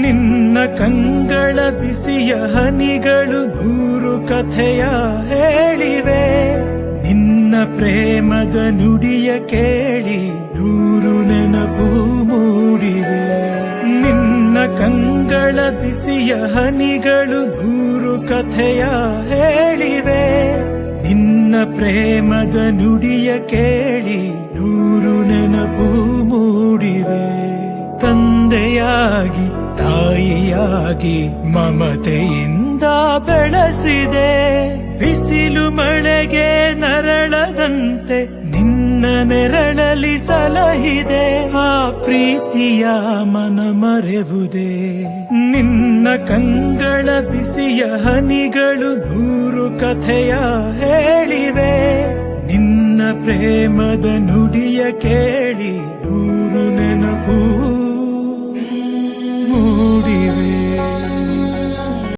ನಿನ್ನ ಕಂಗಳ ಬಿಸಿಯ ಹನಿಗಳು ನೂರು ಕಥೆಯ ಹೇಳಿವೆ. ನಿನ್ನ ಪ್ರೇಮದ ನುಡಿಯ ಕೇಳಿ ನೂರು ನೆನಪು ಮೂಡಿವೆ. ನಿನ್ನ ಕಂಗಳ ಬಿಸಿಯ ಹನಿಗಳು ನೂರು ಕಥೆಯ ಹೇಳಿವೆ. ನಿನ್ನ ಪ್ರೇಮದ ನುಡಿಯ ಕೇಳಿ ನೂರು ನೆನಪು ಮೂಡಿವೆ. ತಂದೆಯಾಗಿ ತಾಯಿಯಾಗಿ ಮಮತೆಯಿಂದ ಬೆಳೆಸಿದೆ. ಬಿಸಿಲು ಮಳೆಗೆ ನರಳದಂತೆ ನಿನ್ನ ನೆರಳಲಿ ಸಲಹಿದೆ. ಆ ಪ್ರೀತಿಯ ಮನ ಮರೆವುದೇ. ನಿನ್ನ ಕಂಗಳ ಬಿಸಿಯ ಹನಿಗಳು ನೂರು ಕಥೆಯ ಹೇಳಿವೆ. ನಿನ್ನ ಪ್ರೇಮದ ನುಡಿಯ ಕೇಳಿ ನೂರು ನೆನಪು ಮೂಡಿವೆ.